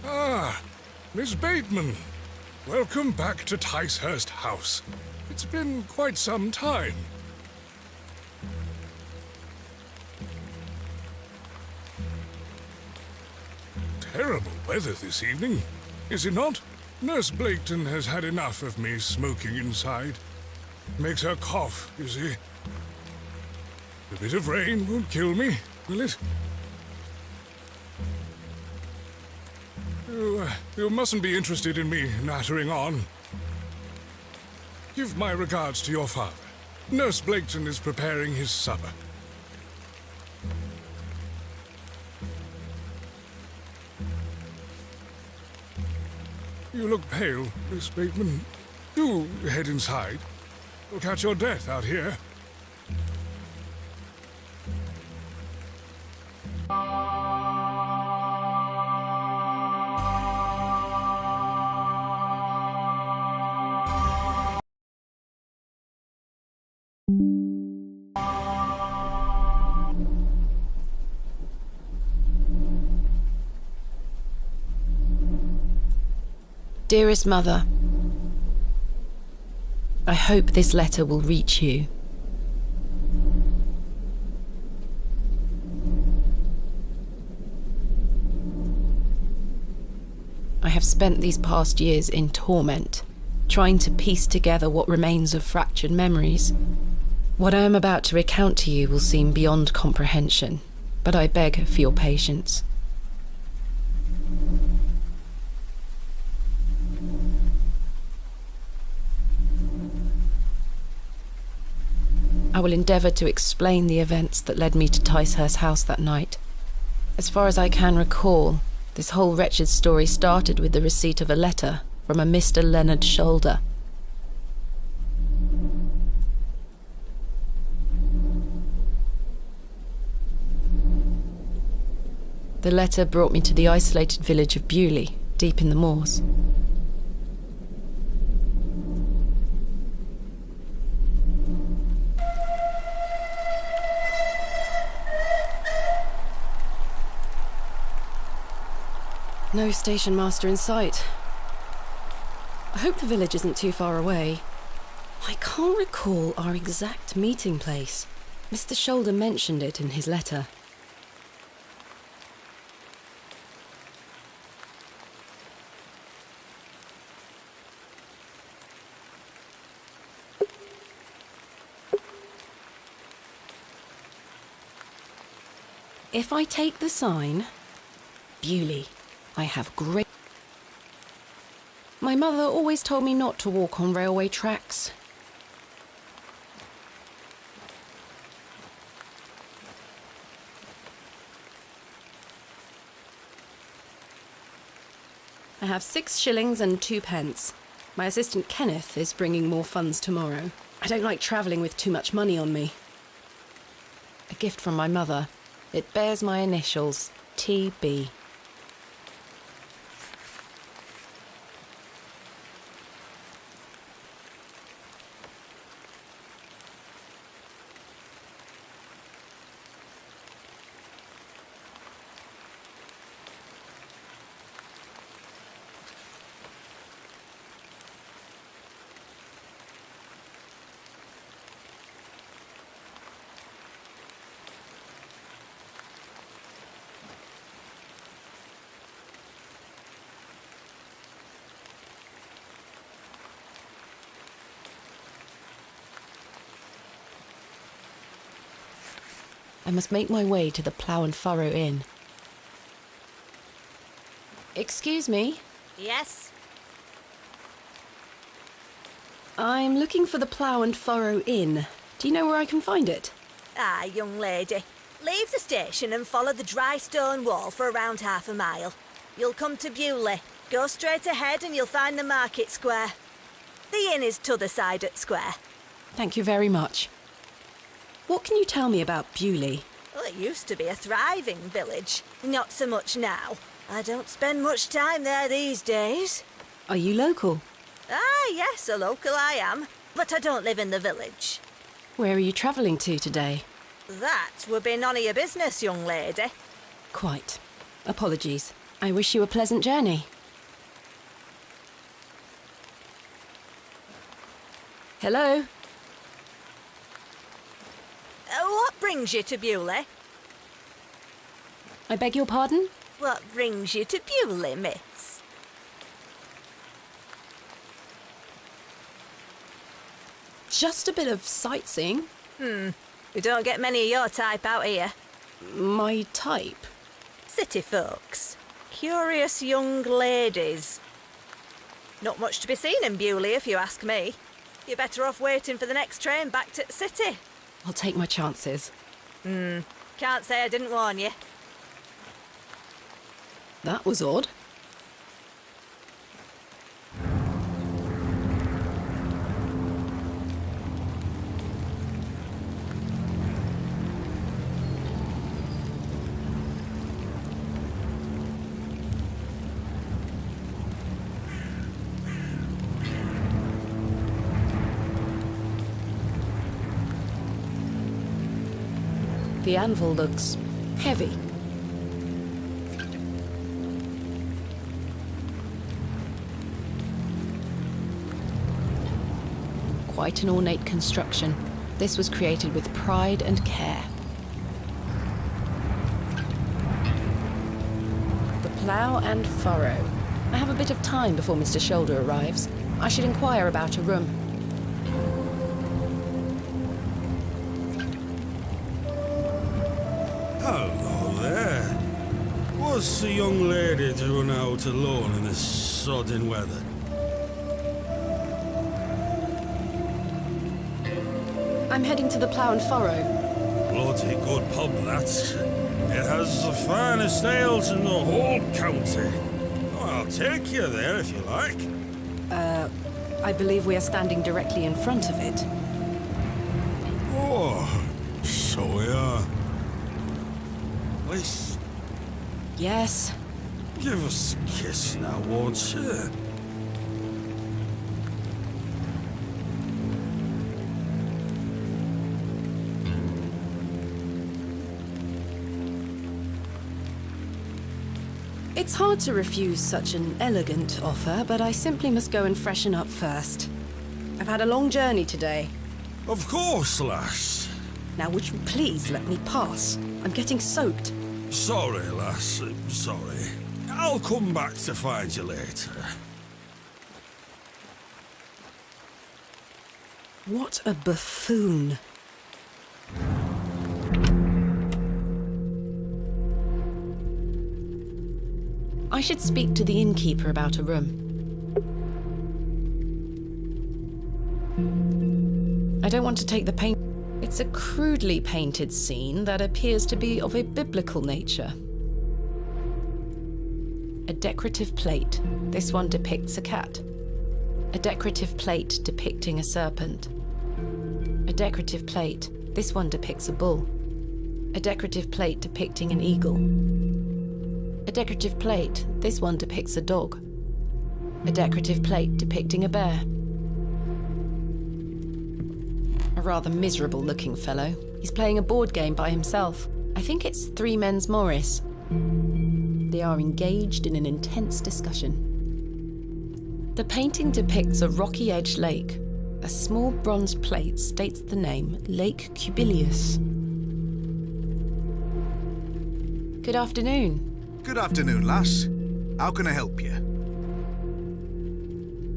Ah, Miss Bateman. Welcome back to Ticehurst House. It's been quite some time. Terrible weather this evening, is it not? Nurse Blaketon has had enough of me smoking inside. Makes her cough, you see. A bit of rain won't kill me, will it? You mustn't be interested in me nattering on. Give my regards to your father. Nurse Blaketon is preparing his supper. You look pale, Miss Bateman. Do head inside. You'll catch your death out here. Dearest Mother, I hope this letter will reach you. I have spent these past years in torment, trying to piece together what remains of fractured memories. What I am about to recount to you will seem beyond comprehension, but I beg for your patience. I will endeavour to explain the events that led me to Ticehurst House that night. As far as I can recall, this whole wretched story started with the receipt of a letter from a Mr. Leonard Shoulder. The letter brought me to the isolated village of Bewley, deep in the moors. No station master in sight. I hope the village isn't too far away. I can't recall our exact meeting place. Mr. Shoulder mentioned it in his letter. If I take the sign, Bewley, I have great... My mother always told me not to walk on railway tracks. I have 6 shillings and 2 pence. My assistant Kenneth is bringing more funds tomorrow. I don't like travelling with too much money on me. A gift from my mother. It bears my initials, T.B. I must make my way to the Plough and Furrow Inn. Excuse me? Yes? I'm looking for the Plough and Furrow Inn. Do you know where I can find it? Ah, young lady. Leave the station and follow the dry stone wall for around half a mile. You'll come to Bewley. Go straight ahead and you'll find the market square. The inn is t'other side at square. Thank you very much. What can you tell me about Bewley? Well, it used to be a thriving village. Not so much now. I don't spend much time there these days. Are you local? Ah, yes, a local I am. But I don't live in the village. Where are you travelling to today? That would be none of your business, young lady. Quite. Apologies. I wish you a pleasant journey. Hello? What brings you to Bewley? I beg your pardon? What brings you to Bewley, miss? Just a bit of sightseeing. We don't get many of your type out here. My type? City folks. Curious young ladies. Not much to be seen in Bewley, if you ask me. You're better off waiting for the next train back to the city. I'll take my chances. Can't say I didn't warn you. That was odd. The anvil looks heavy. Quite an ornate construction. This was created with pride and care. The plough and furrow. I have a bit of time before Mr. Shoulder arrives. I should inquire about a room. Hello there. What's the young lady doing out alone in this sodding weather? I'm heading to the plough and furrow. Bloody good pub, that. It has the finest ales in the whole county. Oh, I'll take you there if you like. I believe we are standing directly in front of it. Oh, so we are. Please, Yes. give us a kiss now, won't you? It's hard to refuse such an elegant offer, but I simply must go and freshen up first. I've had a long journey today. Of course, lass. Now, would you please let me pass? I'm getting soaked. Sorry, lass. Sorry. I'll come back to find you later. What a buffoon. I should speak to the innkeeper about a room. I don't want to take the paint. It's a crudely painted scene that appears to be of a biblical nature. A decorative plate. This one depicts a cat. A decorative plate depicting a serpent. A decorative plate. This one depicts a bull. A decorative plate depicting an eagle. A decorative plate. This one depicts a dog. A decorative plate depicting a bear. A rather miserable-looking fellow. He's playing a board game by himself. I think it's Three Men's Morris. They are engaged in an intense discussion. The painting depicts a rocky-edged lake. A small bronze plate states the name Lake Cubilius. Good afternoon. Good afternoon, lass. How can I help you?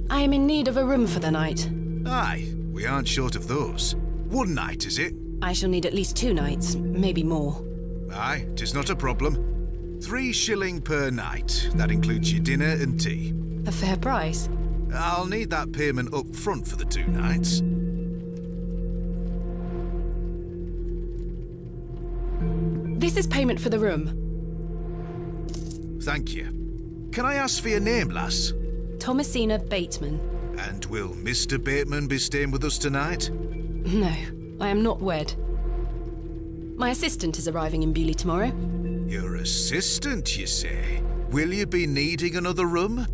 I am in need of a room for the night. Aye, we aren't short of those. One night, is it? I shall need at least 2 nights, maybe more. Aye, 'tis not a problem. 3 shilling per night. That includes your dinner and tea. A fair price. I'll need that payment up front for the 2 nights. This is payment for the room. Thank you. Can I ask for your name, lass? Thomasina Bateman. And will Mr. Bateman be staying with us tonight? No, I am not wed. My assistant is arriving in Bewley tomorrow. Your assistant, you say? Will you be needing another room?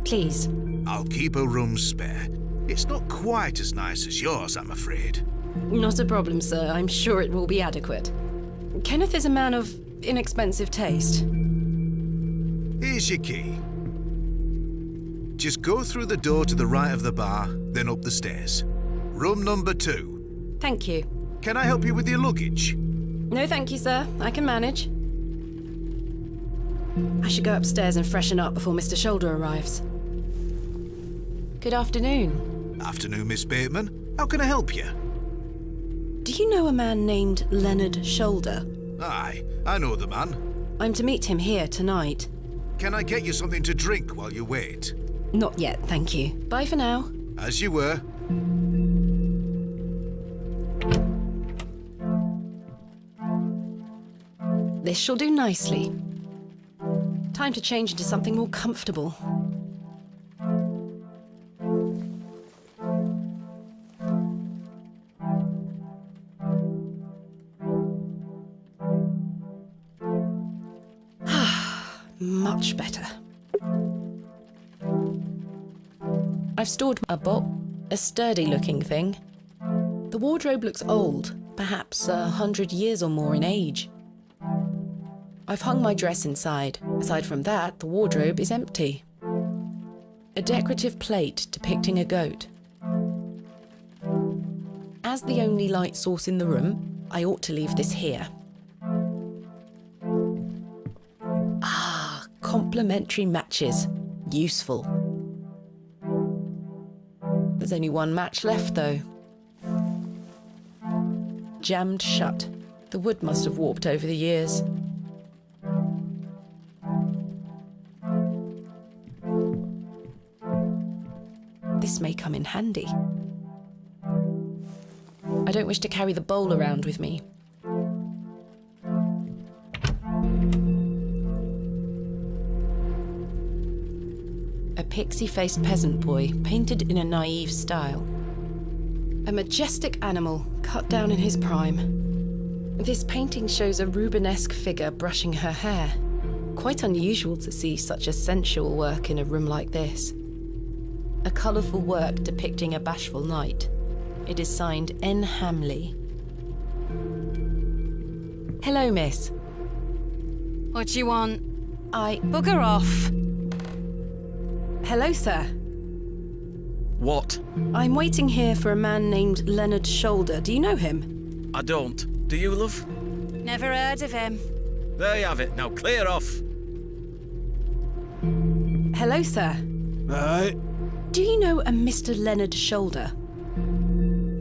Please. I'll keep a room spare. It's not quite as nice as yours, I'm afraid. Not a problem, sir. I'm sure it will be adequate. Kenneth is a man of inexpensive taste. Here's your key. Just go through the door to the right of the bar, then up the stairs. Room number 2. Thank you. Can I help you with your luggage? No, thank you, sir. I can manage. I should go upstairs and freshen up before Mr. Shoulder arrives. Good afternoon. Afternoon, Miss Bateman. How can I help you? Do you know a man named Leonard Shoulder? Aye, I know the man. I'm to meet him here tonight. Can I get you something to drink while you wait? Not yet, thank you. Bye for now. As you were. This shall do nicely. Time to change into something more comfortable. Much better. I've stored a a sturdy-looking thing. The wardrobe looks old, perhaps 100 years or more in age. I've hung my dress inside. Aside from that, the wardrobe is empty. A decorative plate depicting a goat. As the only light source in the room, I ought to leave this here. Complementary matches. Useful. There's only one match left, though. Jammed shut. The wood must have warped over the years. This may come in handy. I don't wish to carry the bowl around with me. A pixie-faced peasant boy, painted in a naive style. A majestic animal, cut down in his prime. This painting shows a Rubenesque figure brushing her hair. Quite unusual to see such a sensual work in a room like this. A colourful work depicting a bashful knight. It is signed N. Hamley. Hello, miss. What do you want? I... Bugger off. Hello, sir. What? I'm waiting here for a man named Leonard Shoulder. Do you know him? I don't. Do you, love? Never heard of him. There you have it. Now clear off. Hello, sir. Aye, Do you know a Mr. Leonard Shoulder?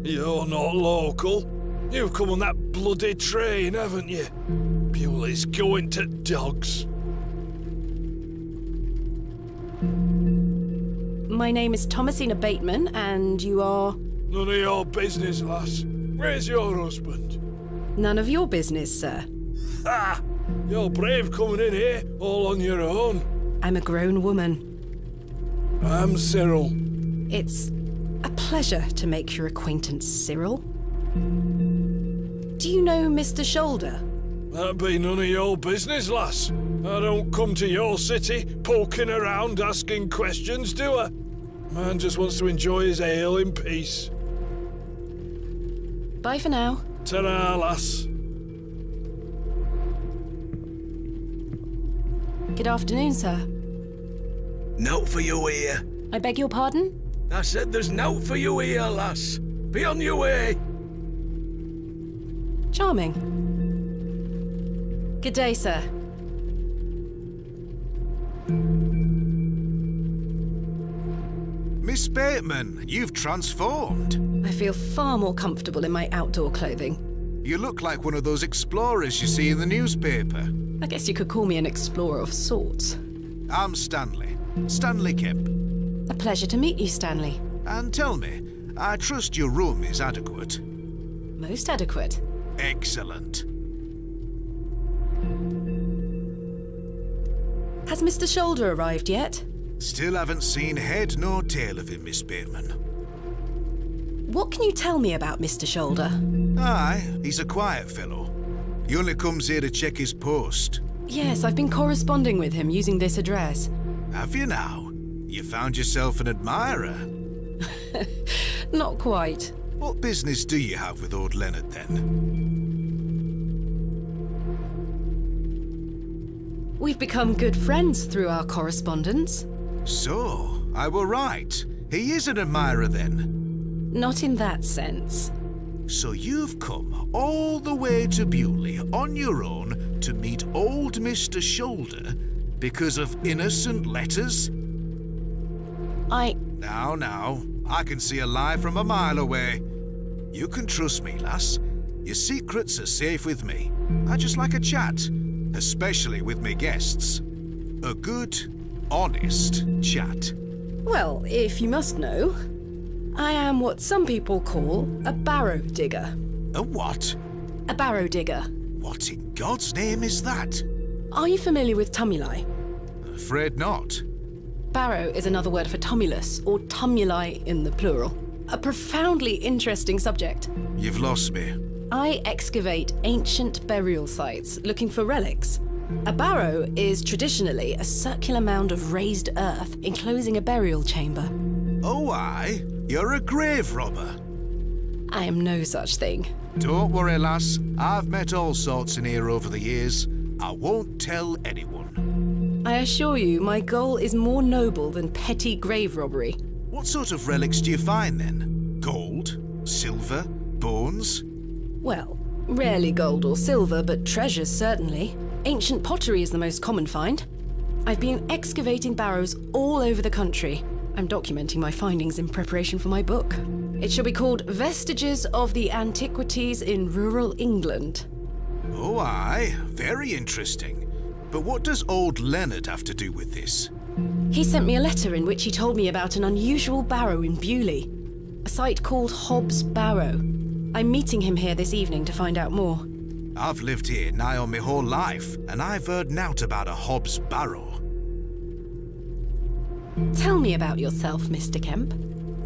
you're not local. You've come on that bloody train, haven't you? Bewley's going to dogs. My name is Thomasina Bateman, and you are... None of your business, lass. Where's your husband? None of your business, sir. Ha! You're brave coming in here, all on your own. I'm a grown woman. I'm Cyril. It's a pleasure to make your acquaintance, Cyril. Do you know Mr. Shoulder? That be none of your business, lass. I don't come to your city poking around asking questions, do I? Man just wants to enjoy his ale in peace. Bye for now. Ta-ra, lass. Good afternoon, sir. Note for you here. I beg your pardon? I said there's note for you here, lass. Be on your way. Charming. Good day, sir. Miss Bateman, you've transformed. I feel far more comfortable in my outdoor clothing. You look like one of those explorers you see in the newspaper. I guess you could call me an explorer of sorts. I'm Stanley. Stanley Kemp. A pleasure to meet you, Stanley. And tell me, I trust your room is adequate. Most adequate. Excellent. Has Mr. Shoulder arrived yet? Still haven't seen head nor tail of him, Miss Bateman. What can you tell me about Mr. Shoulder? Aye, he's a quiet fellow. He only comes here to check his post. Yes, I've been corresponding with him using this address. Have you now? You found yourself an admirer. Not quite. What business do you have with old Leonard, then? We've become good friends through our correspondence. So, I were right. He is an admirer, then. Not in that sense. So you've come all the way to Bewley on your own to meet old Mr. Shoulder because of innocent letters? Now, I can see a lie from a mile away. You can trust me, lass. Your secrets are safe with me. I just like a chat, especially with me guests. A good, honest chat. Well, if you must know, I am what some people call a barrow digger. A what? A barrow digger. What in God's name is that? Are you familiar with tumuli? Afraid not. Barrow is another word for tumulus, or tumuli in the plural. A profoundly interesting subject. You've lost me. I excavate ancient burial sites looking for relics. A barrow is traditionally a circular mound of raised earth enclosing a burial chamber. Oh, aye. You're a grave robber. I am no such thing. Don't worry, lass. I've met all sorts in here over the years. I won't tell anyone. I assure you, my goal is more noble than petty grave robbery. What sort of relics do you find, then? Gold? Silver? Bones? Well, rarely gold or silver, but treasures certainly. Ancient pottery is the most common find. I've been excavating barrows all over the country. I'm documenting my findings in preparation for my book. It shall be called Vestiges of the Antiquities in Rural England. Oh, aye. Very interesting. But what does old Leonard have to do with this? He sent me a letter in which he told me about an unusual barrow in Bewley, a site called Hob's Barrow. I'm meeting him here this evening to find out more. I've lived here nigh on my whole life, and I've heard nowt about a Hob's Barrow. Tell me about yourself, Mr. Kemp.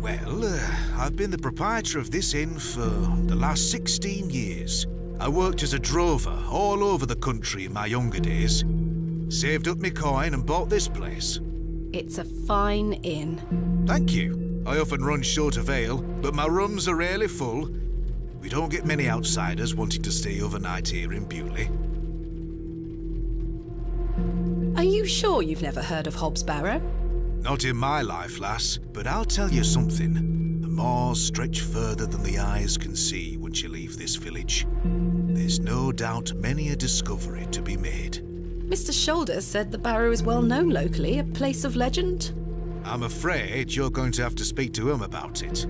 Well, I've been the proprietor of this inn for the last 16 years. I worked as a drover all over the country in my younger days. Saved up my coin and bought this place. It's a fine inn. Thank you. I often run short of ale, but my rooms are rarely full. We don't get many outsiders wanting to stay overnight here in Bewley. Are you sure you've never heard of Hob's Barrow? Not in my life, lass, but I'll tell you something. The moors stretch further than the eyes can see once you leave this village. There's no doubt many a discovery to be made. Mr. Shoulder said the barrow is well known locally, a place of legend. I'm afraid you're going to have to speak to him about it.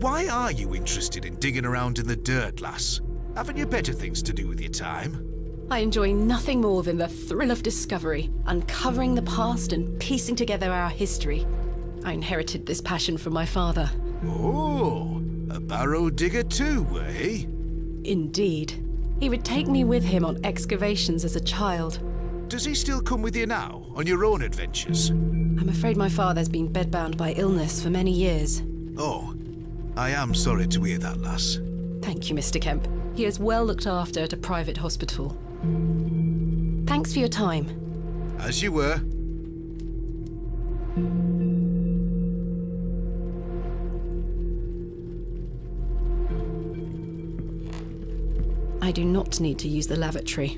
Why are you interested in digging around in the dirt, lass? Haven't you better things to do with your time? I enjoy nothing more than the thrill of discovery, uncovering the past and piecing together our history. I inherited this passion from my father. Oh, a barrow digger too, eh? Indeed. He would take me with him on excavations as a child. Does he still come with you now, on your own adventures? I'm afraid my father's been bedbound by illness for many years. Oh, I am sorry to hear that, lass. Thank you, Mr. Kemp. He is well looked after at a private hospital. Thanks for your time. As you were. I do not need to use the lavatory.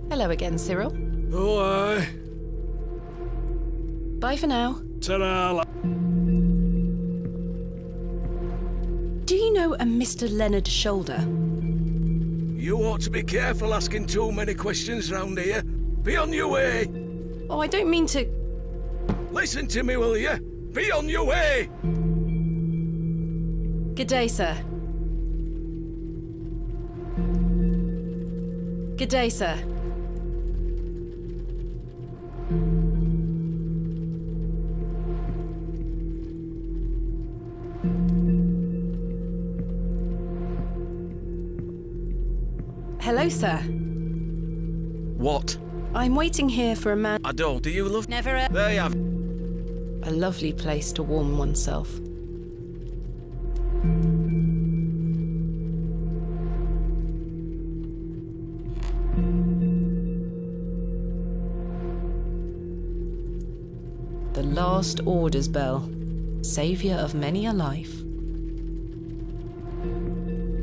Hello again, Cyril. Oh, aye. Bye for now. Ta-ra. Do you know a Mr. Leonard Shoulder? You ought to be careful asking too many questions round here. Be on your way. Oh, I don't mean to... Listen to me, will you? Be on your way. Good day, sir. Good day, sir. Hello, sir. What? I'm waiting here for a man. I don't. Do you love? Never heard. There you have. A lovely place to warm oneself. The last orders bell, saviour of many a life.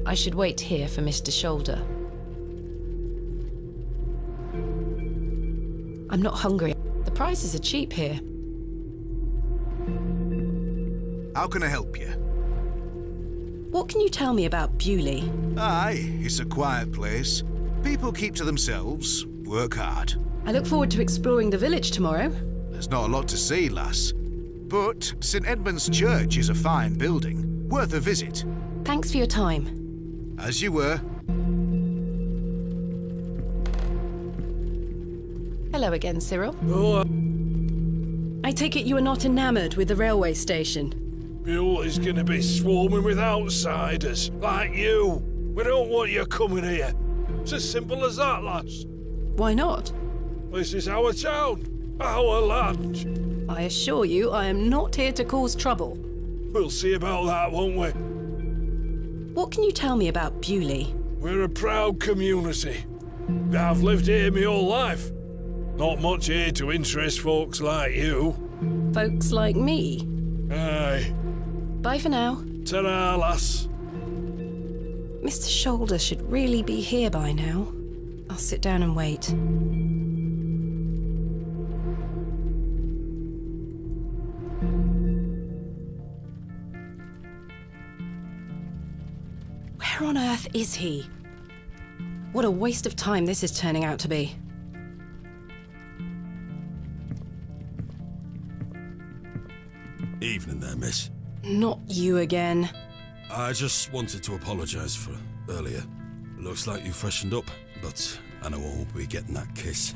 I should wait here for Mr. Shoulder. I'm not hungry. The prices are cheap here. How can I help you? What can you tell me about Bewley? Aye, it's a quiet place. People keep to themselves, work hard. I look forward to exploring the village tomorrow. There's not a lot to see, lass. But St. Edmund's Church is a fine building, worth a visit. Thanks for your time. As you were. Hello again, Cyril. Oh, I take it you are not enamoured with the railway station. Bewley's gonna be swarming with outsiders, like you. We don't want you coming here. It's as simple as that, lass. Why not? This is our town, our land. I assure you, I am not here to cause trouble. We'll see about that, won't we? What can you tell me about Bewley? We're a proud community. I've lived here my whole life. Not much here to interest folks like you. Folks like me. Aye. Bye for now. Ta-ra, lass. Mr. Shoulder should really be here by now. I'll sit down and wait. Where on earth is he? What a waste of time this is turning out to be. Evening there, miss. Not you again. I just wanted to apologise for earlier. Looks like you freshened up, but I know I won't be getting that kiss.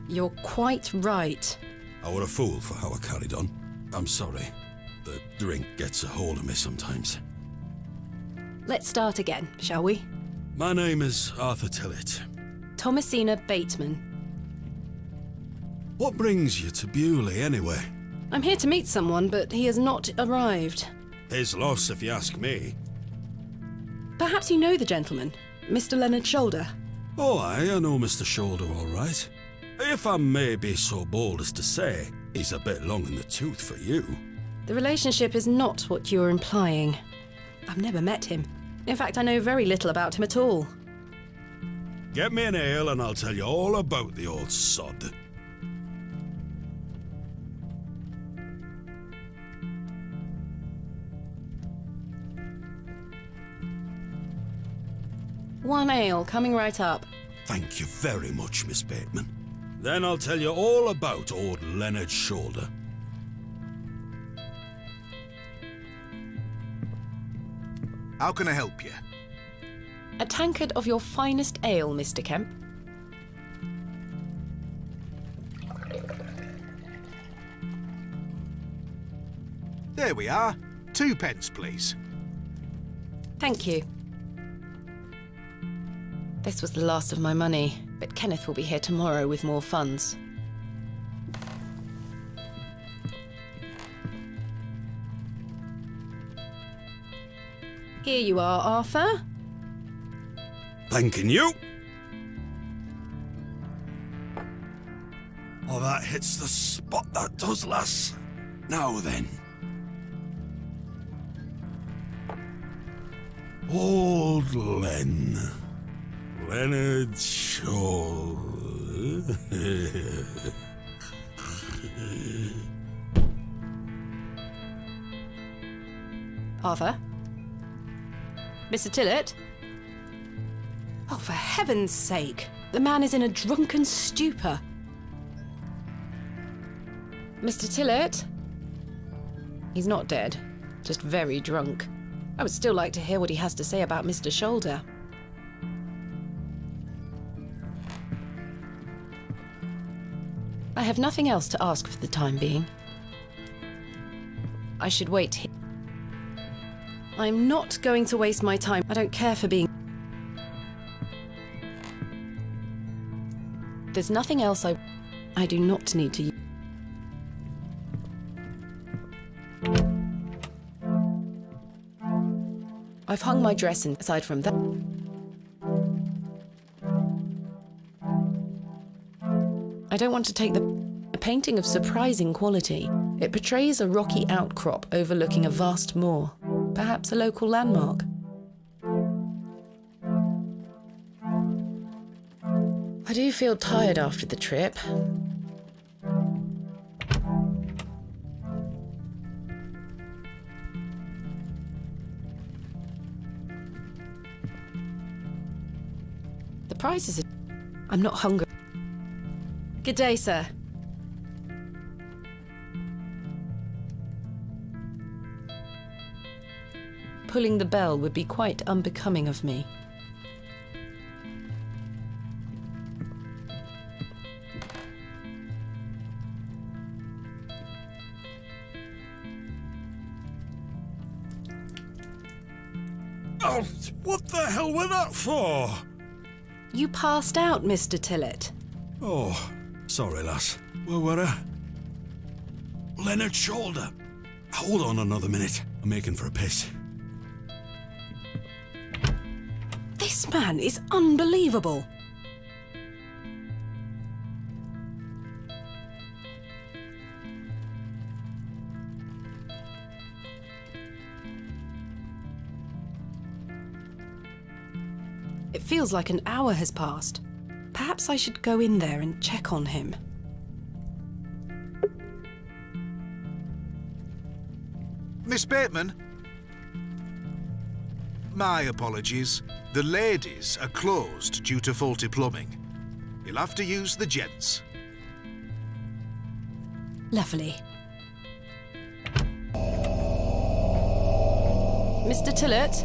You're quite right. I were a fool for how I carried on. I'm sorry. The drink gets a hold of me sometimes. Let's start again, shall we? My name is Arthur Tillett. Thomasina Bateman. What brings you to Bewley, anyway? I'm here to meet someone, but he has not arrived. His loss, if you ask me. Perhaps you know the gentleman, Mr. Leonard Shoulder. Oh, I know Mr. Shoulder all right. If I may be so bold as to say, he's a bit long in the tooth for you. The relationship is not what you're implying. I've never met him. In fact, I know very little about him at all. Get me an ale and I'll tell you all about the old sod. One ale, coming right up. Thank you very much, Miss Bateman. Then I'll tell you all about old Leonard Shoulder. How can I help you? A tankard of your finest ale, Mr. Kemp. There we are. 2 pence, please. Thank you. This was the last of my money, but Kenneth will be here tomorrow with more funds. Here you are, Arthur. Thanking you. Oh, that hits the spot, that does, lass. Now then. Old Len. Leonard Shoulder. Arthur? Mr. Tillett? Oh, for heaven's sake! The man is in a drunken stupor. Mr. Tillett? He's not dead, just very drunk. I would still like to hear what he has to say about Mr. Shoulder. I have nothing else to ask for the time being. I should wait here. I'm not going to waste my time. I don't care for being... There's nothing else I do not need to use. I've hung my dress aside from that. I don't want to take a painting of surprising quality. It portrays a rocky outcrop overlooking a vast moor, perhaps a local landmark. I do feel tired after the trip. The prices are... I'm not hungry. Good day, sir. Pulling the bell would be quite unbecoming of me. Oh, what the hell were that for? You passed out, Mr. Tillett. Oh, sorry, lass. Where were I? Leonard's shoulder. Hold on another minute. I'm making for a piss. This man is unbelievable. It feels like an hour has passed. Perhaps I should go in there and check on him. Miss Bateman? My apologies. The ladies are closed due to faulty plumbing. You'll have to use the gents. Lovely. Mr. Tillett?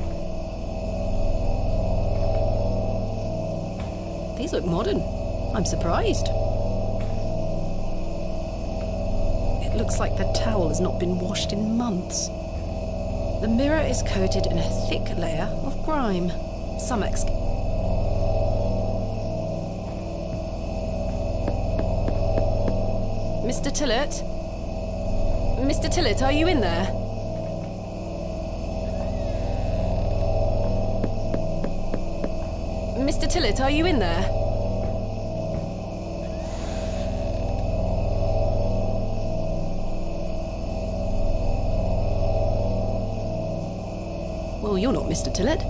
These look modern. I'm surprised. It looks like the towel has not been washed in months. The mirror is coated in a thick layer of grime. Some Mr. Tillett? Mr. Tillett, are you in there? Mr. Tillett, are you in there? Well, you're not Mr. Tillett.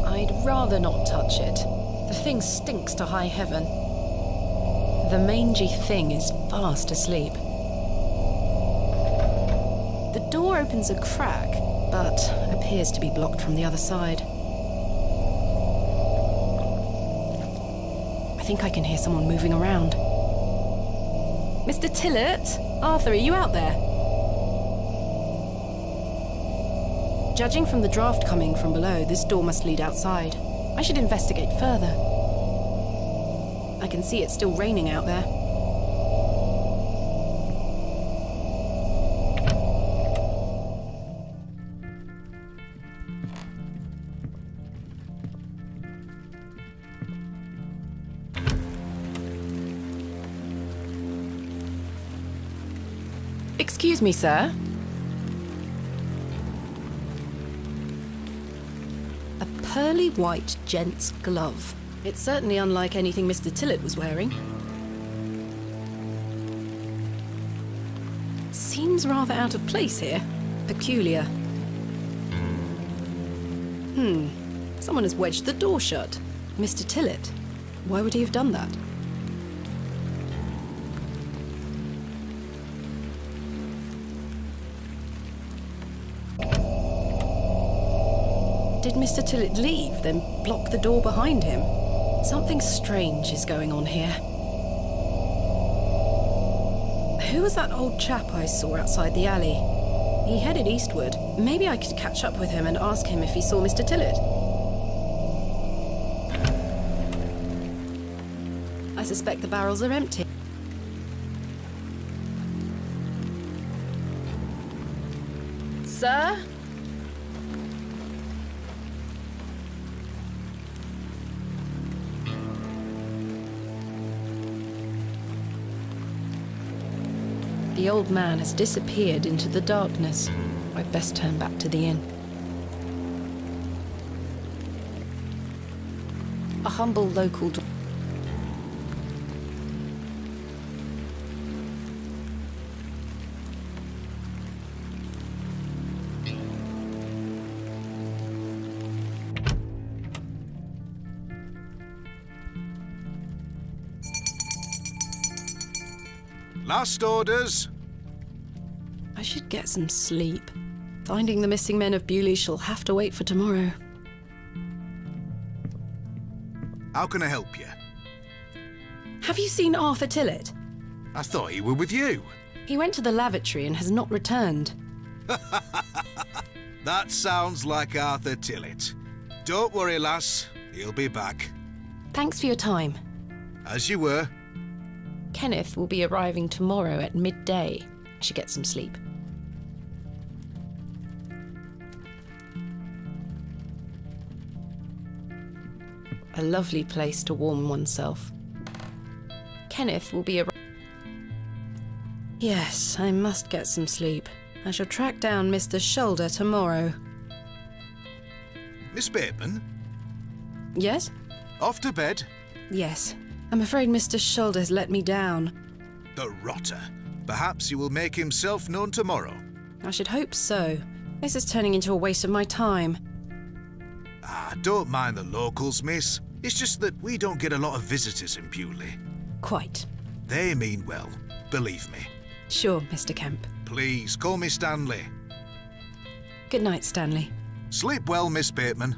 I'd rather not touch it. The thing stinks to high heaven. The mangy thing is fast asleep. The door opens a crack, but appears to be blocked from the other side. I think I can hear someone moving around. Mr. Tillett? Arthur, are you out there? Judging from the draft coming from below, this door must lead outside. I should investigate further. I can see it's still raining out there. Excuse me, sir. A pearly white gent's glove. It's certainly unlike anything Mr. Tillett was wearing. Seems rather out of place here. Peculiar. Someone has wedged the door shut. Mr. Tillett? Why would he have done that? Did Mr. Tillett leave, then block the door behind him? Something strange is going on here. Who was that old chap I saw outside the alley? He headed eastward. Maybe I could catch up with him and ask him if he saw Mr. Tillett. I suspect the barrels are empty. Sir? The old man has disappeared into the darkness. I'd best turn back to the inn. A humble local... Last orders. I should get some sleep. Finding the missing men of Bewley shall have to wait for tomorrow. How can I help you? Have you seen Arthur Tillett? I thought he were with you. He went to the lavatory and has not returned. That sounds like Arthur Tillett. Don't worry, lass. He'll be back. Thanks for your time. As you were. Kenneth will be arriving tomorrow at midday. I should get some sleep. A lovely place to warm oneself. Kenneth will be Yes, I must get some sleep. I shall track down Mr. Shoulder tomorrow. Miss Bateman? Yes? Off to bed? Yes. I'm afraid Mr. Shoulder's let me down. The rotter. Perhaps he will make himself known tomorrow. I should hope so. This is turning into a waste of my time. Don't mind the locals, miss. It's just that we don't get a lot of visitors in Bewley. Quite. They mean well, believe me. Sure, Mr. Kemp. Please, call me Stanley. Good night, Stanley. Sleep well, Miss Bateman.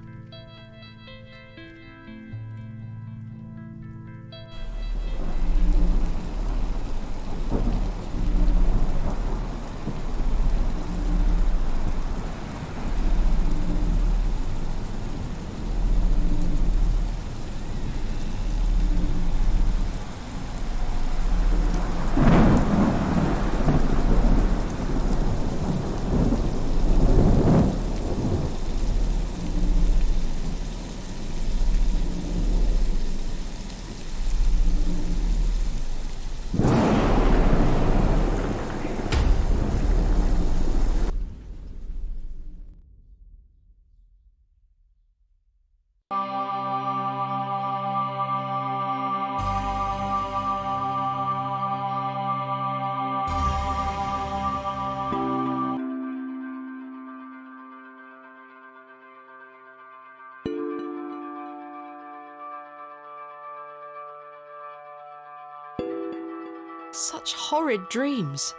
Such horrid dreams.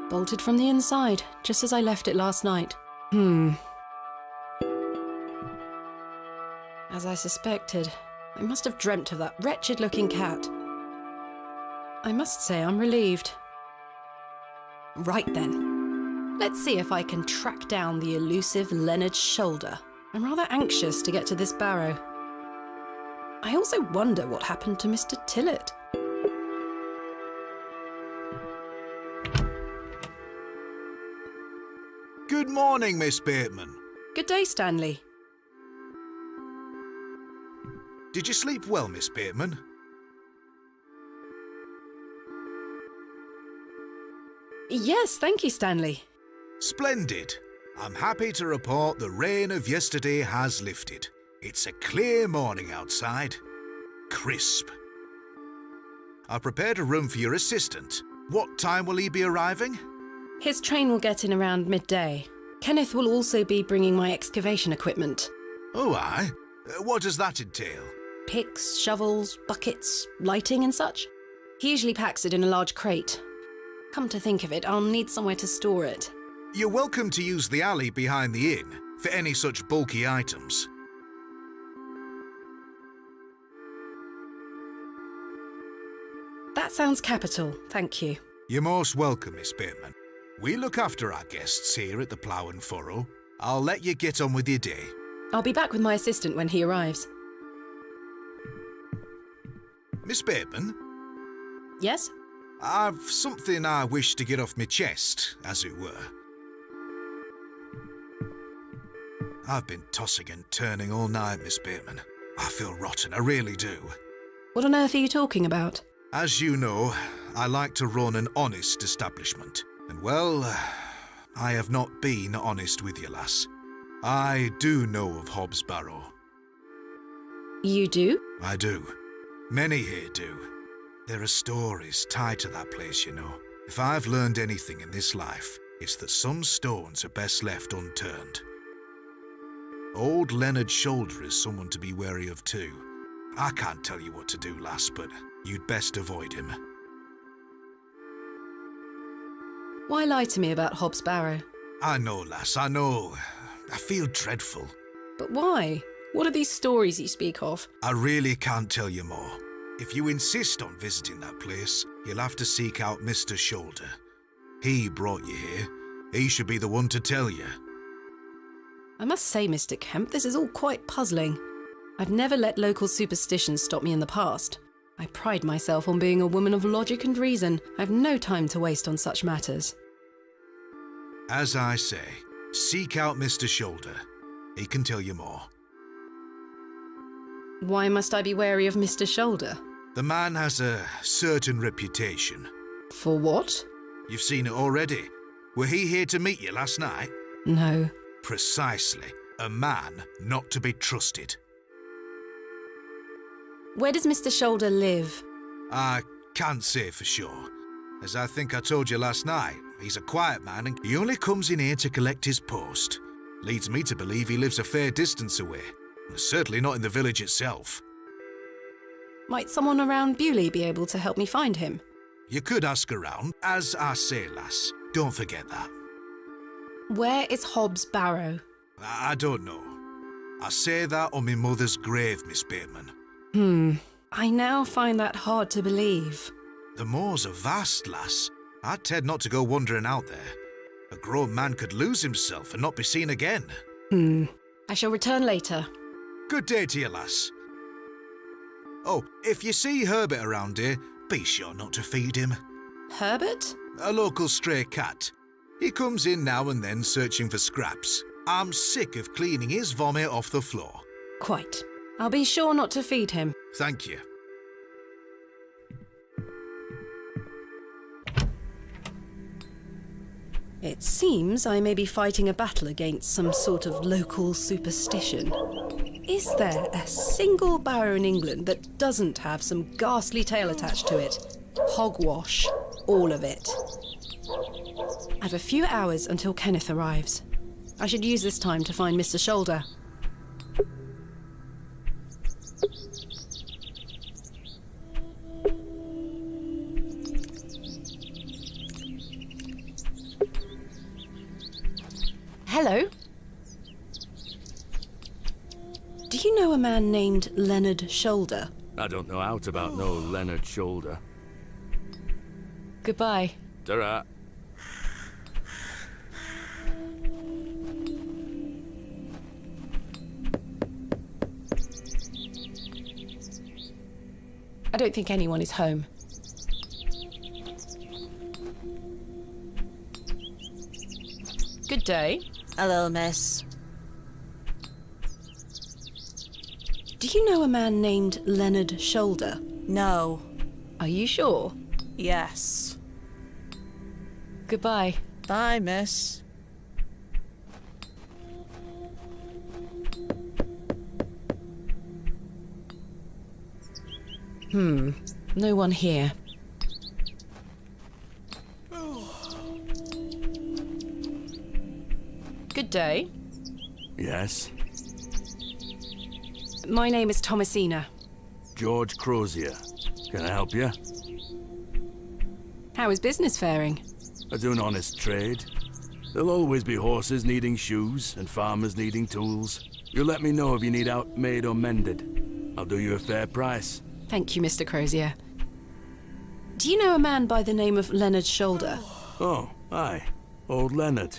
Bolted from the inside, just as I left it last night. As I suspected, I must have dreamt of that wretched-looking cat. I must say I'm relieved. Right then. Let's see if I can track down the elusive Leonard Shoulder. I'm rather anxious to get to this barrow. I also wonder what happened to Mr. Tillett. Good morning, Miss Bateman. Good day, Stanley. Did you sleep well, Miss Bateman? Yes, thank you, Stanley. Splendid. I'm happy to report the rain of yesterday has lifted. It's a clear morning outside. Crisp. I've prepared a room for your assistant. What time will he be arriving? His train will get in around midday. Kenneth will also be bringing my excavation equipment. Oh, aye. What does that entail? Picks, shovels, buckets, lighting and such. He usually packs it in a large crate. Come to think of it, I'll need somewhere to store it. You're welcome to use the alley behind the inn for any such bulky items. That sounds capital, thank you. You're most welcome, Miss Bateman. We look after our guests here at the Plough and Furrow. I'll let you get on with your day. I'll be back with my assistant when he arrives. Miss Bateman? Yes? I've something I wish to get off my chest, as it were. I've been tossing and turning all night, Miss Bateman. I feel rotten, I really do. What on earth are you talking about? As you know, I like to run an honest establishment. And well, I have not been honest with you, lass. I do know of Hobbs Barrow. You do? I do. Many here do. There are stories tied to that place, you know. If I've learned anything in this life, it's that some stones are best left unturned. Old Leonard Shoulder is someone to be wary of too. I can't tell you what to do, lass, but you'd best avoid him. Why lie to me about Hobbs Barrow? I know, lass, I know. I feel dreadful. But why? What are these stories you speak of? I really can't tell you more. If you insist on visiting that place, you'll have to seek out Mr. Shoulder. He brought you here. He should be the one to tell you. I must say, Mr. Kemp, this is all quite puzzling. I've never let local superstitions stop me in the past. I pride myself on being a woman of logic and reason. I've no time to waste on such matters. As I say, seek out Mr. Shoulder. He can tell you more. Why must I be wary of Mr. Shoulder? The man has a certain reputation. For what? You've seen it already. Were he here to meet you last night? No. Precisely. A man not to be trusted. Where does Mr. Shoulder live? I can't say for sure. As I think I told you last night, he's a quiet man and he only comes in here to collect his post. Leads me to believe he lives a fair distance away. Certainly not in the village itself. Might someone around Bewley be able to help me find him? You could ask around. As I say, lass, don't forget that. Where is Hobbs Barrow? I don't know. I say that on my mother's grave, Miss Bateman. I now find that hard to believe. The moors are vast, lass. I'd tend not to go wandering out there. A grown man could lose himself and not be seen again. I shall return later. Good day to you, lass. Oh, if you see Herbert around here, be sure not to feed him. Herbert? A local stray cat. He comes in now and then searching for scraps. I'm sick of cleaning his vomit off the floor. Quite. I'll be sure not to feed him. Thank you. It seems I may be fighting a battle against some sort of local superstition. Is there a single barrow in England that doesn't have some ghastly tale attached to it? Hogwash. All of it. I've a few hours until Kenneth arrives. I should use this time to find Mr. Shoulder. Hello. Do you know a man named Leonard Shoulder? I don't know out about no Leonard Shoulder. Goodbye. Ta-ra. I don't think anyone is home. Good day. Hello, miss. Do you know a man named Leonard Shoulder? No. Are you sure? Yes. Goodbye. Bye, miss. No one here. Good day. Yes? My name is Thomasina. George Crozier. Can I help you? How is business faring? I do an honest trade. There'll always be horses needing shoes and farmers needing tools. You let me know if you need out made or mended. I'll do you a fair price. Thank you, Mr. Crozier. Do you know a man by the name of Leonard Shoulder? Oh, aye. Old Leonard.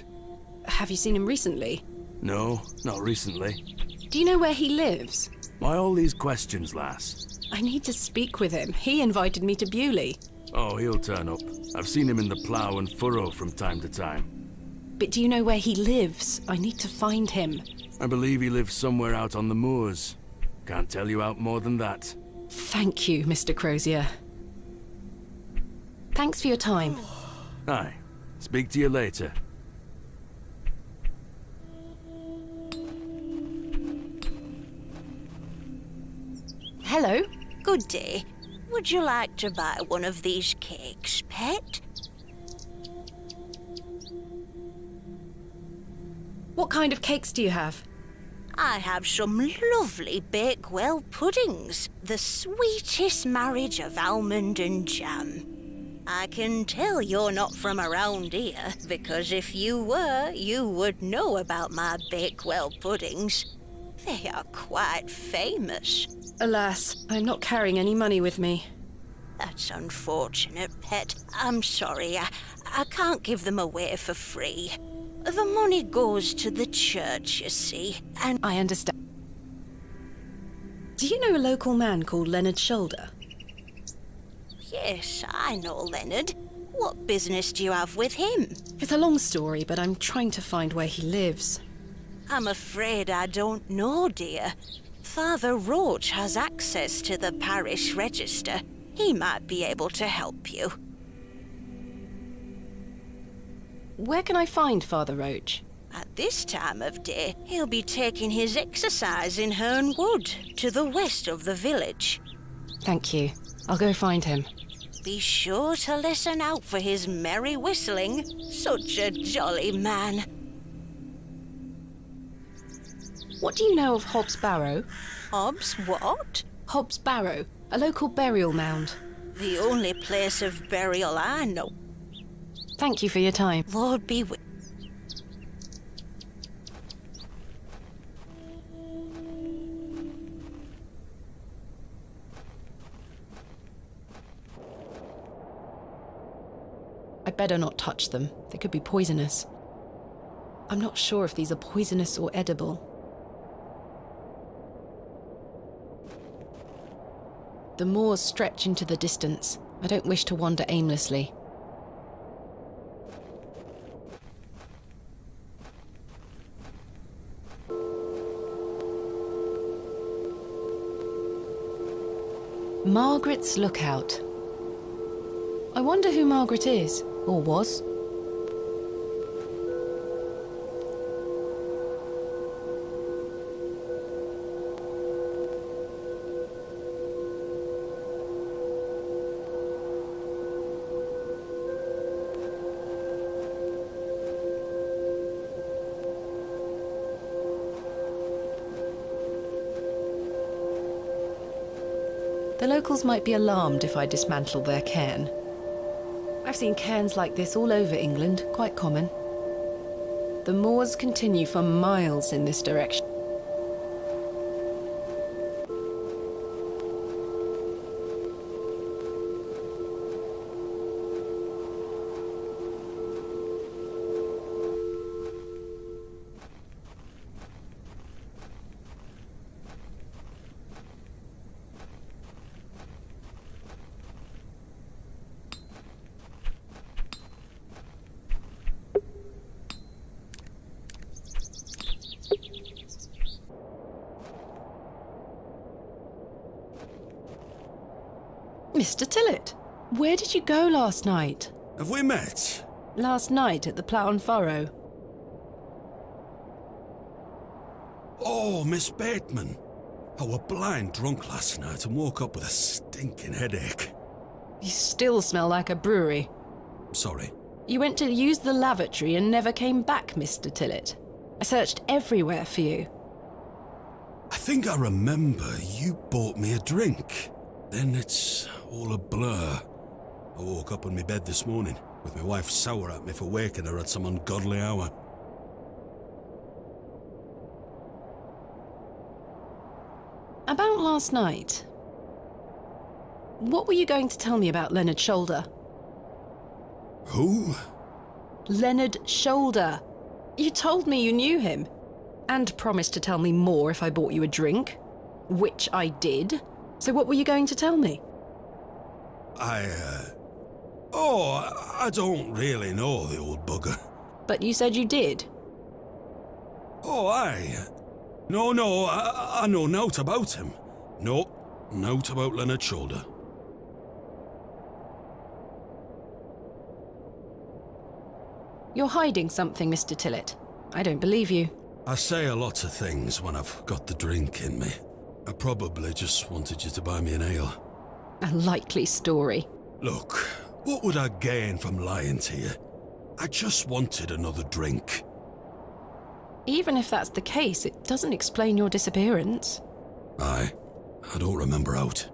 Have you seen him recently? No, not recently. Do you know where he lives? Why all these questions, lass? I need to speak with him. He invited me to Bewley. Oh, he'll turn up. I've seen him in the plough and furrow from time to time. But do you know where he lives? I need to find him. I believe he lives somewhere out on the moors. Can't tell you out more than that. Thank you, Mr. Crozier. Thanks for your time. Aye. Speak to you later. Hello. Good day. Would you like to buy one of these cakes, pet? What kind of cakes do you have? I have some lovely Bakewell puddings. The sweetest marriage of almond and jam. I can tell you're not from around here, because if you were, you would know about my Bakewell puddings. They are quite famous. Alas, I'm not carrying any money with me. That's unfortunate, pet. I'm sorry. I can't give them away for free. The money goes to the church, you see, and I understand. Do you know a local man called Leonard Shoulder? yes, I know Leonard. What business do you have with him? It's a long story, but I'm trying to find where he lives. I'm afraid I don't know, dear. Father Roach has access to the parish register. He might be able to help you. Where can I find Father Roach? At this time of day, he'll be taking his exercise in Herne Wood, to the west of the village. Thank you. I'll go find him. Be sure to listen out for his merry whistling. Such a jolly man. What do you know of Hobbs Barrow? Hobbs what? Hobbs Barrow, a local burial mound. The only place of burial I know. Thank you for your time. Lord be with... I'd better not touch them. They could be poisonous. I'm not sure if these are poisonous or edible. The moors stretch into the distance. I don't wish to wander aimlessly. Margaret's Lookout. I wonder who Margaret is, or was. The locals might be alarmed if I dismantle their cairn. I've seen cairns like this all over England, quite common. The moors continue for miles in this direction. Mr. Tillett, where did you go last night? Have we met? Last night at the Plough and Furrow. Oh, Miss Bateman. I were blind drunk last night and woke up with a stinking headache. You still smell like a brewery. Sorry. You went to use the lavatory and never came back, Mr. Tillett. I searched everywhere for you. I think I remember you bought me a drink. Then it's all a blur. I woke up in my bed this morning with my wife sour at me for waking her at some ungodly hour. About last night. What were you going to tell me about Leonard Shoulder? Who? Leonard Shoulder. You told me you knew him. And promised to tell me more if I bought you a drink. Which I did. So what were you going to tell me? I don't really know the old bugger. But you said you did. Oh, aye. No, I know naught about him. No, naught about Leonard Shoulder. You're hiding something, Mr. Tillett. I don't believe you. I say a lot of things when I've got the drink in me. I probably just wanted you to buy me an ale. A likely story. Look, what would I gain from lying to you? I just wanted another drink. Even if that's the case, it doesn't explain your disappearance. I don't remember out.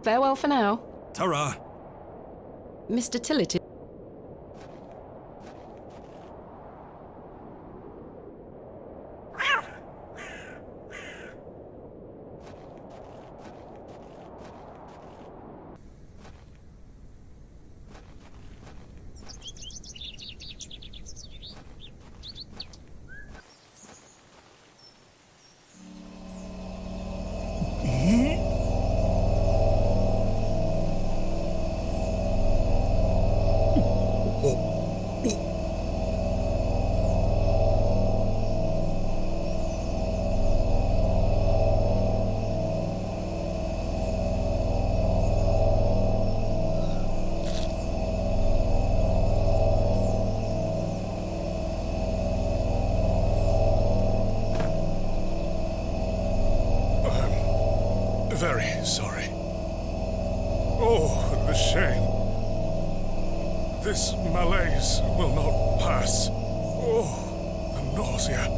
Farewell for now. Ta-ra! Mr. Tillett. Very sorry. Oh, the shame. This malaise will not pass. Oh, the nausea.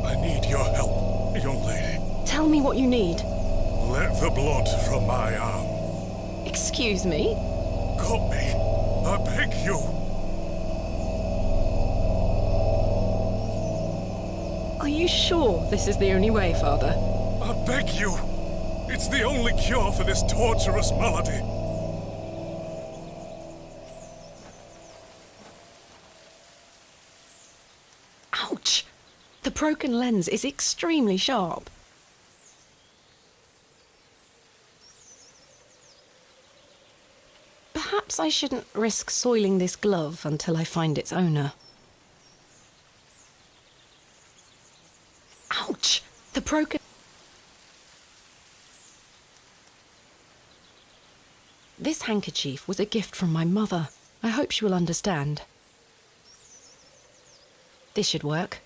I need your help, young lady. Tell me what you need. Let the blood from my arm. Excuse me? Cut me. I beg you. Are you sure this is the only way, Father? I beg you. It's the only cure for this torturous malady. Ouch! The broken lens is extremely sharp. Perhaps I shouldn't risk soiling this glove until I find its owner. Ouch! The broken... This handkerchief was a gift from my mother. I hope she will understand. This should work.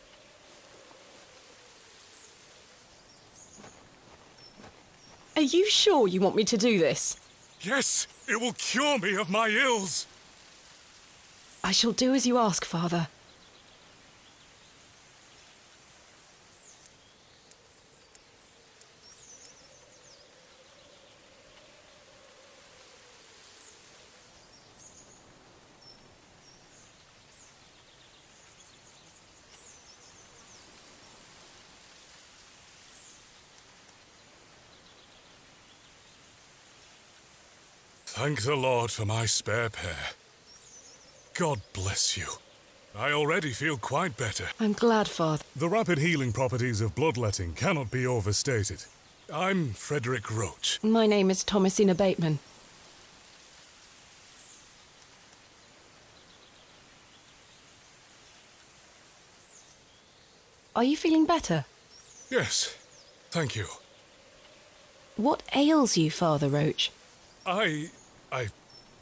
Are you sure you want me to do this? Yes, it will cure me of my ills. I shall do as you ask, Father. Thank the Lord for my spare pair. God bless you. I already feel quite better. I'm glad, Father. The rapid healing properties of bloodletting cannot be overstated. I'm Frederick Roach. My name is Thomasina Bateman. Are you feeling better? Yes, thank you. What ails you, Father Roach? I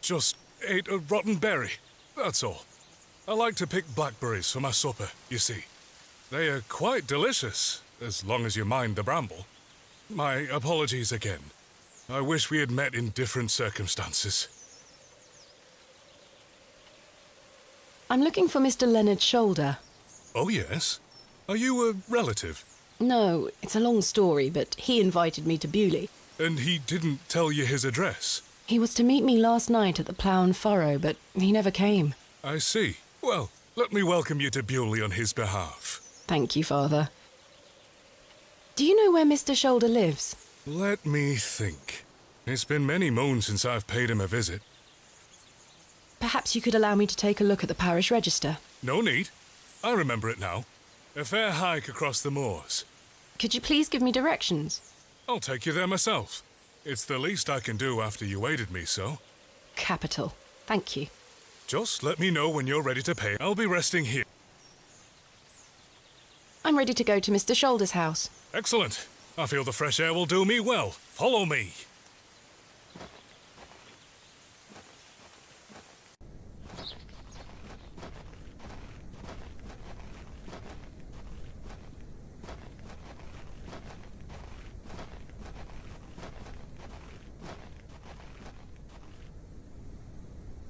just ate a rotten berry, that's all. I like to pick blackberries for my supper, you see. They are quite delicious, as long as you mind the bramble. My apologies again. I wish we had met in different circumstances. I'm looking for Mr. Leonard Shoulder. Oh, yes? Are you a relative? No, it's a long story, but he invited me to Bewley. And he didn't tell you his address? He was to meet me last night at the Plough and Furrow, but he never came. I see. Well, let me welcome you to Bewley on his behalf. Thank you, Father. Do you know where Mr. Shoulder lives? Let me think. It's been many moons since I've paid him a visit. Perhaps you could allow me to take a look at the parish register. No need. I remember it now. A fair hike across the moors. Could you please give me directions? I'll take you there myself. It's the least I can do after you aided me so. Capital. Thank you. Just let me know when you're ready to pay. I'll be resting here. I'm ready to go to Mr. Shoulder's house. Excellent. I feel the fresh air will do me well. Follow me.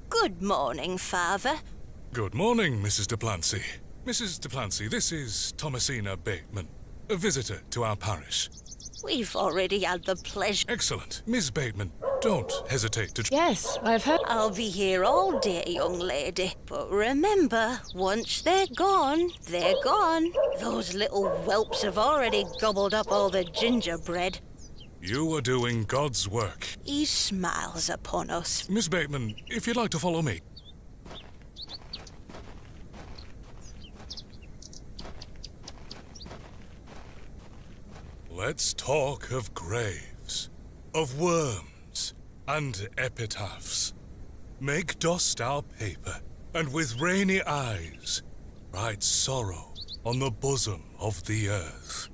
Good morning, Father. Good morning, Mrs. Duplancy. Mrs. Duplancy, this is Thomasina Bateman, a visitor to our parish. We've already had the pleasure. Excellent. Miss Bateman, don't hesitate to... Yes, I've heard. I'll be here all day, young lady. But remember, once they're gone, they're gone. Those little whelps have already gobbled up all the gingerbread. You are doing God's work. He smiles upon us. Miss Bateman, if you'd like to follow me. Let's talk of graves, of worms, and epitaphs. Make dust our paper, and with rainy eyes, write sorrow on the bosom of the earth.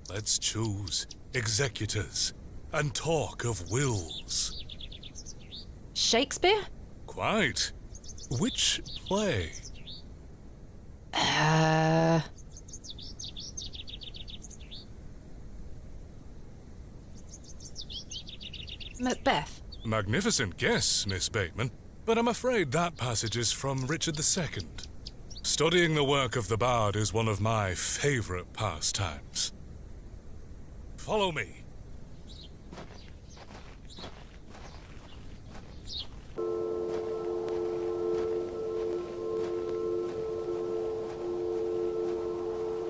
Let's choose executors and talk of wills. Shakespeare? Quite. Which play? Macbeth. Magnificent guess, Miss Bateman, but I'm afraid that passage is from Richard II. Studying the work of the bard is one of my favourite pastimes. Follow me.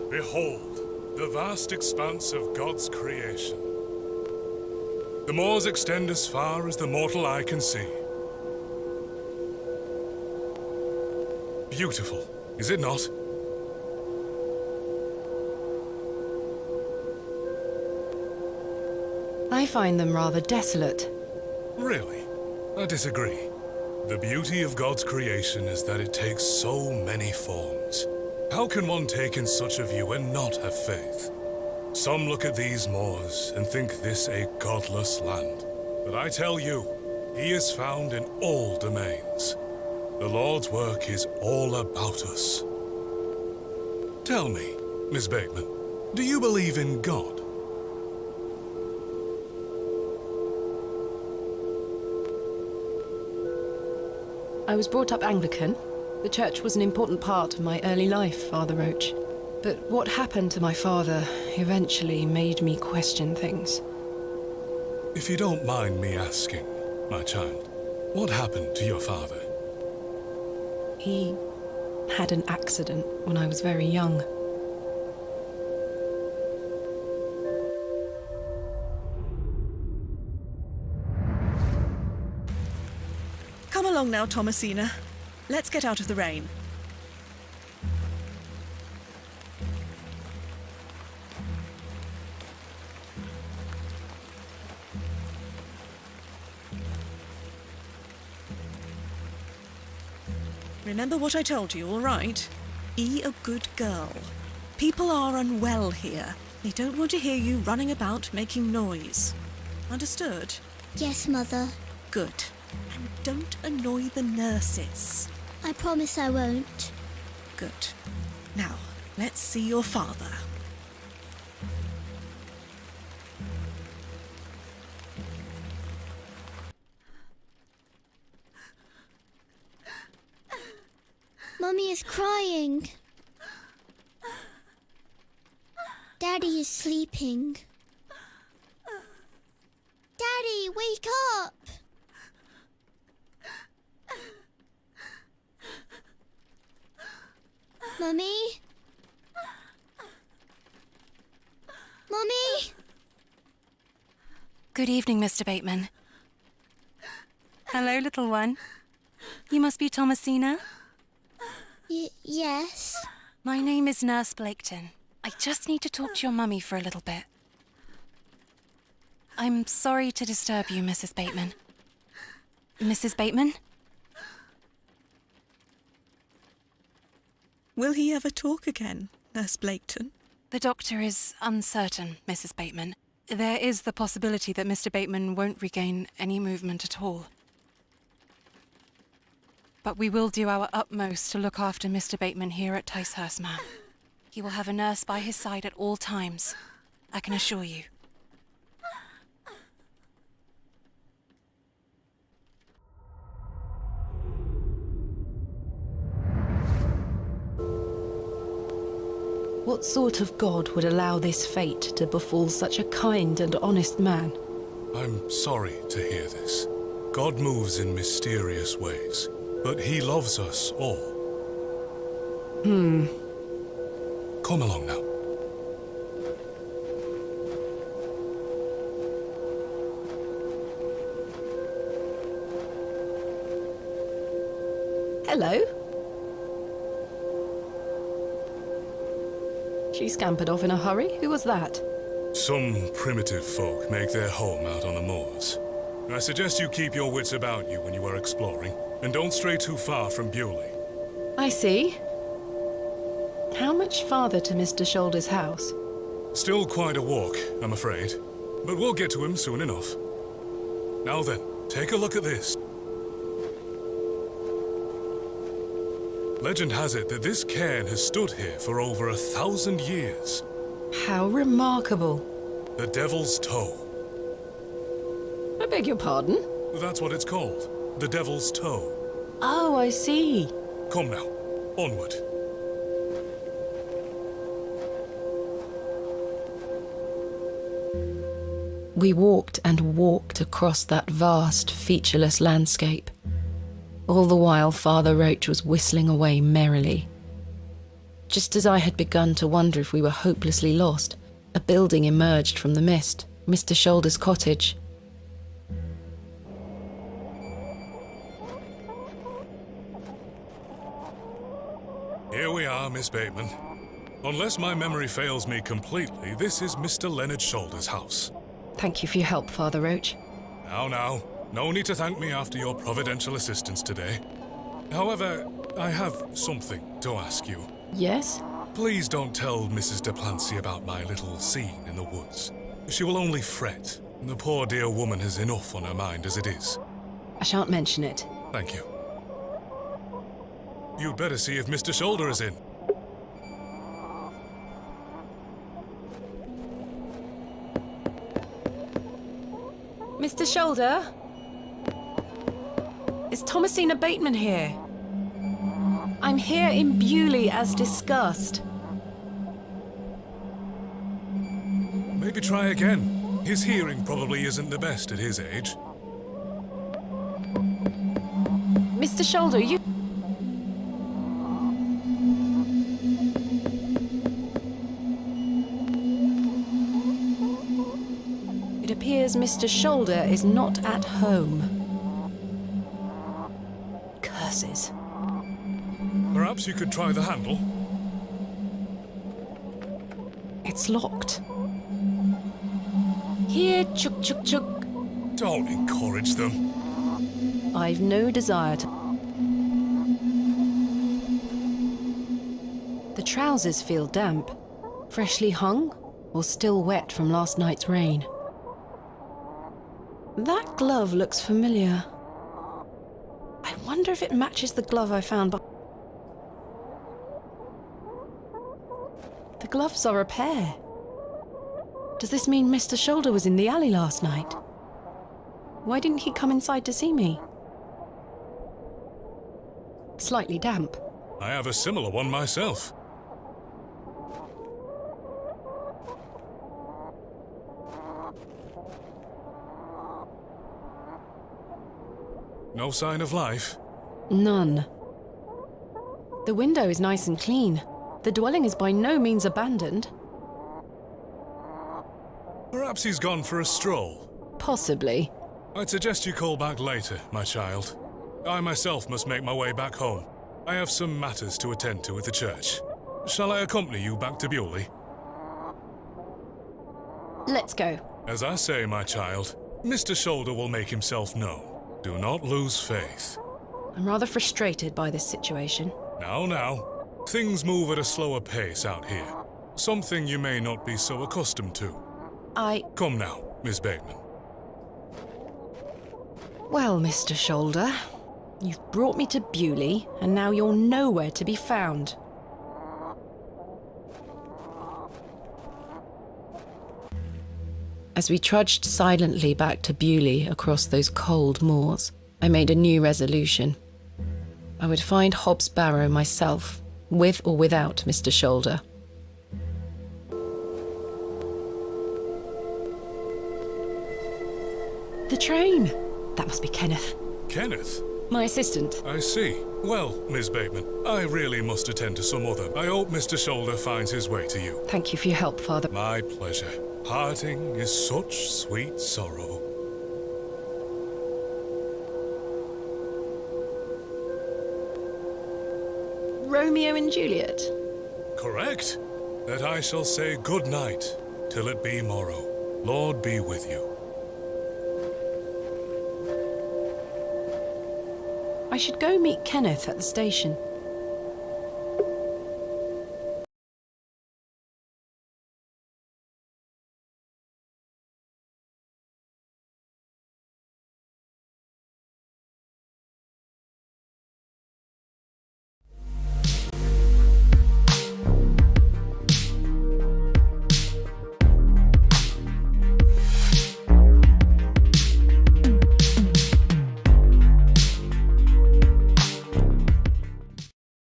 Behold, the vast expanse of God's creation. The moors extend as far as the mortal eye can see. Beautiful, is it not? I find them rather desolate. Really? I disagree. The beauty of God's creation is that it takes so many forms. How can one take in such a view and not have faith? Some look at these moors and think this a godless land. But I tell you, he is found in all domains. The Lord's work is all about us. Tell me, Miss Bateman, do you believe in God? I was brought up Anglican. The church was an important part of my early life, Father Roach. But what happened to my father eventually made me question things. If you don't mind me asking, my child, what happened to your father? He had an accident when I was very young. Come along now, Thomasina. Let's get out of the rain. Remember what I told you, all right? Be a good girl. People are unwell here. They don't want to hear you running about making noise. Understood? Yes, Mother. Good. And don't annoy the nurses. I promise I won't. Good. Now, let's see your father. Mummy is crying. Daddy is sleeping. Daddy, wake up! Mummy? Mummy? Good evening, Mr. Bateman. Hello, little one. You must be Thomasina? Yes. My name is Nurse Blaketon. I just need to talk to your mummy for a little bit. I'm sorry to disturb you, Mrs. Bateman. Mrs. Bateman? Will he ever talk again, Nurse Blaketon? The doctor is uncertain, Mrs. Bateman. There is the possibility that Mr. Bateman won't regain any movement at all. But we will do our utmost to look after Mr. Bateman here at Ticehurst, ma'am. He will have a nurse by his side at all times, I can assure you. What sort of God would allow this fate to befall such a kind and honest man? I'm sorry to hear this. God moves in mysterious ways, but he loves us all. Come along now. Hello. She scampered off in a hurry. Who was that? Some primitive folk make their home out on the moors. I suggest you keep your wits about you when you are exploring, and don't stray too far from Bewley. I see. How much farther to Mr. Shoulder's house? Still quite a walk, I'm afraid, but we'll get to him soon enough. Now then, take a look at this. Legend has it that this cairn has stood here for over 1,000 years. How remarkable. The Devil's Toe. I beg your pardon? That's what it's called. The Devil's Toe. Oh, I see. Come now, onward. We walked and walked across that vast, featureless landscape. All the while, Father Roach was whistling away merrily. Just as I had begun to wonder if we were hopelessly lost, a building emerged from the mist, Mr. Shoulder's cottage. Here we are, Miss Bateman. Unless my memory fails me completely, this is Mr. Leonard Shoulder's house. Thank you for your help, Father Roach. Now, no need to thank me after your providential assistance today. However, I have something to ask you. Yes? Please don't tell Mrs. de Plancy about my little scene in the woods. She will only fret. The poor dear woman has enough on her mind as it is. I shan't mention it. Thank you. You'd better see if Mr. Shoulder is in. Mr. Shoulder? Is Thomasina Bateman here? I'm here in Bewley as discussed. Maybe try again. His hearing probably isn't the best at his age. Mr. Shoulder, you... It appears Mr. Shoulder is not at home. Curses. Perhaps you could try the handle? It's locked. Here, chuk chuk chuk. Don't encourage them. I've no desire to... The trousers feel damp. Freshly hung, or still wet from last night's rain. That glove looks familiar. I wonder if it matches the glove I found The gloves are a pair. Does this mean Mr. Shoulder was in the alley last night? Why didn't he come inside to see me? Slightly damp. I have a similar one myself. No sign of life? None. The window is nice and clean. The dwelling is by no means abandoned. Perhaps he's gone for a stroll. Possibly. I'd suggest you call back later, my child. I myself must make my way back home. I have some matters to attend to at the church. Shall I accompany you back to Bewley? Let's go. As I say, my child, Mr. Shoulder will make himself known. Do not lose faith. I'm rather frustrated by this situation. Now. Things move at a slower pace out here. Something you may not be so accustomed to. Come now, Miss Bateman. Well, Mr. Shoulder, you've brought me to Bewley, and now you're nowhere to be found. As we trudged silently back to Bewley across those cold moors, I made a new resolution. I would find Hob's Barrow myself, with or without Mr. Shoulder. The train! That must be Kenneth. Kenneth? My assistant. I see. Well, Miss Bateman, I really must attend to some other. I hope Mr. Shoulder finds his way to you. Thank you for your help, Father. My pleasure. Parting is such sweet sorrow. Romeo and Juliet? Correct. That I shall say good night till it be morrow. Lord be with you. I should go meet Kenneth at the station.